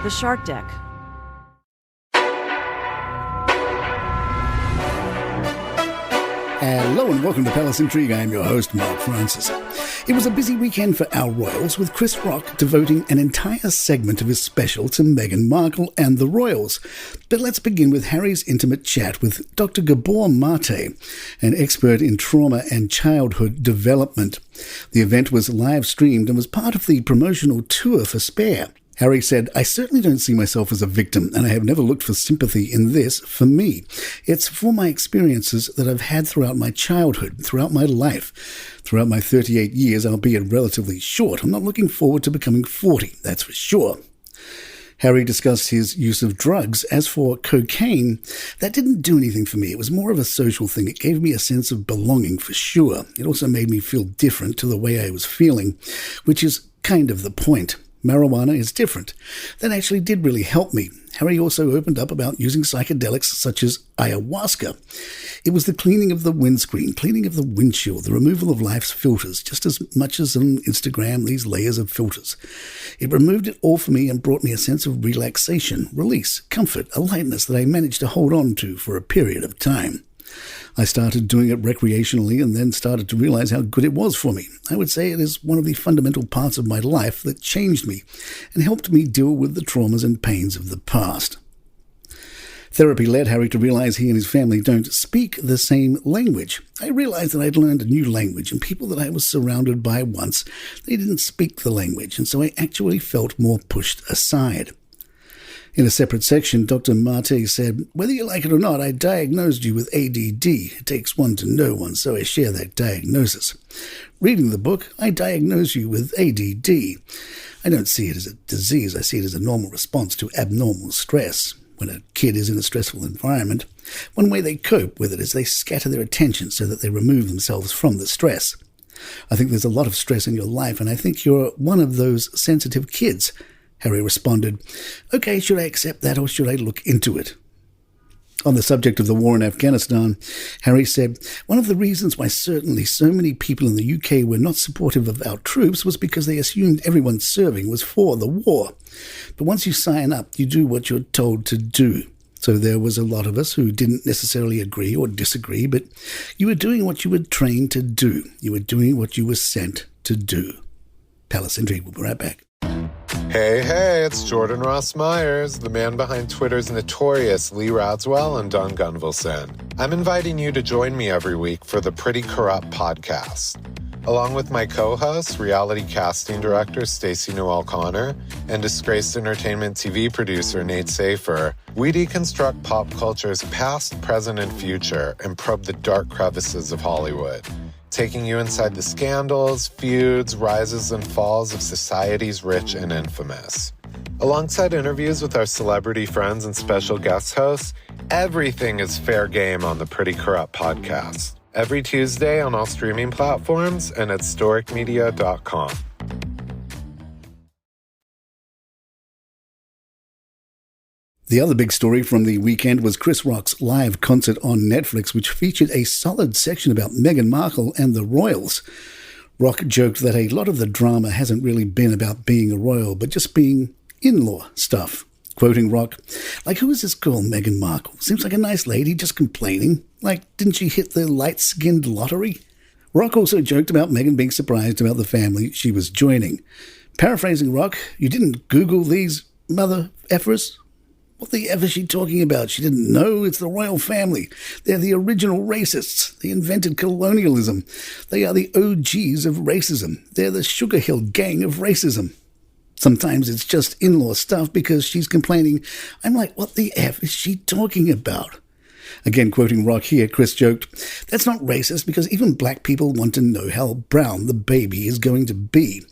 The Shark Deck. Hello and welcome to Palace Intrigue. I'm your host, Mark Francis. It was a busy weekend for our royals, with Chris Rock devoting an entire segment of his special to Meghan Markle and the royals. But let's begin with Harry's intimate chat with Dr. Gabor Mate, an expert in trauma and childhood development. The event was live streamed and was part of the promotional tour for Spare. Harry said, "I certainly don't see myself as a victim, and I have never looked for sympathy in this for me. It's for my experiences that I've had throughout my childhood, throughout my life. Throughout my 38 years, albeit relatively short, I'm not looking forward to becoming 40, that's for sure." Harry discussed his use of drugs. As for cocaine, that didn't do anything for me. It was more of a social thing. It gave me a sense of belonging for sure. It also made me feel different to the way I was feeling, which is kind of the point. Marijuana is different. That actually did really help me. Harry also opened up about using psychedelics such as ayahuasca. It was the cleaning of the windscreen, cleaning of the windshield, the removal of life's filters, just as much as on Instagram, these layers of filters. It removed it all for me and brought me a sense of relaxation, release, comfort, a lightness that I managed to hold on to for a period of time. I started doing it recreationally and then started to realize how good it was for me. I would say it is one of the fundamental parts of my life that changed me and helped me deal with the traumas and pains of the past. Therapy led Harry to realize he and his family don't speak the same language. I realized that I'd learned a new language, and people that I was surrounded by once, they didn't speak the language, and so I actually felt more pushed aside. In a separate section, Dr. Mate said, "Whether you like it or not, I diagnosed you with ADD. It takes one to know one, so I share that diagnosis. Reading the book, I diagnose you with ADD. I don't see it as a disease. I see it as a normal response to abnormal stress. When a kid is in a stressful environment, one way they cope with it is they scatter their attention so that they remove themselves from the stress. I think there's a lot of stress in your life, and I think you're one of those sensitive kids." Harry responded, "Okay, should I accept that or should I look into it?" On the subject of the war in Afghanistan, Harry said, "One of the reasons why certainly so many people in the UK were not supportive of our troops was because they assumed everyone serving was for the war. But once you sign up, you do what you're told to do. So there was a lot of us who didn't necessarily agree or disagree, but you were doing what you were trained to do. You were doing what you were sent to do." Palace Intrigue will be right back. Hey, it's Jordan Ross Myers, the man behind Twitter's notorious Lee Radswell and Don Gunvalson. I'm inviting you to join me every week for the Pretty Corrupt podcast. Along with my co-host, reality casting director Stacey Noel Connor, and disgraced entertainment TV producer Nate Safer, we deconstruct pop culture's past, present, and future and probe the dark crevices of Hollywood, taking you inside the scandals, feuds, rises, and falls of society's rich and infamous. Alongside interviews with our celebrity friends and special guest hosts, everything is fair game on the Pretty Corrupt podcast. Every Tuesday on all streaming platforms and at storicmedia.com. The other big story from the weekend was Chris Rock's live concert on Netflix, which featured a solid section about Meghan Markle and the royals. Rock joked that a lot of the drama hasn't really been about being a royal, but just being in-law stuff. Quoting Rock, "Like, who is this girl Meghan Markle? Seems like a nice lady, just complaining. Like, didn't she hit the light-skinned lottery?" Rock also joked about Meghan being surprised about the family she was joining. Paraphrasing Rock, "You didn't Google these mother effers? What the F is she talking about? She didn't know. It's the royal family. They're the original racists. They invented colonialism. They are the OGs of racism. They're the Sugar Hill gang of racism. Sometimes it's just in-law stuff because she's complaining. I'm like, what the F is she talking about?" Again, quoting Rock here, Chris joked, "That's not racist because even black people want to know how brown the baby is going to be.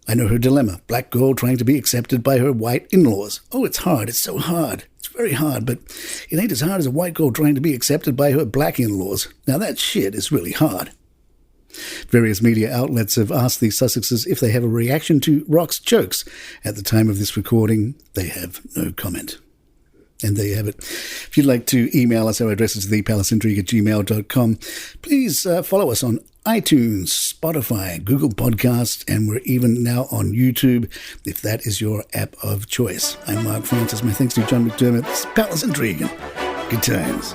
I know her dilemma. Black girl trying to be accepted by her white in-laws. Oh, it's hard. It's so hard. It's very hard, but it ain't as hard as a white girl trying to be accepted by her black in-laws. Now that shit is really hard." Various media outlets have asked the Sussexes if they have a reaction to Rock's jokes. At the time of this recording, they have no comment. And there you have it. If you'd like to email us, our address is thepalaceintrigue@gmail.com. Please follow us on iTunes, Spotify, Google Podcasts, and we're even now on YouTube, if that is your app of choice. I'm Mark Francis. My thanks to John McDermott. It's Palace Intrigue. Good times.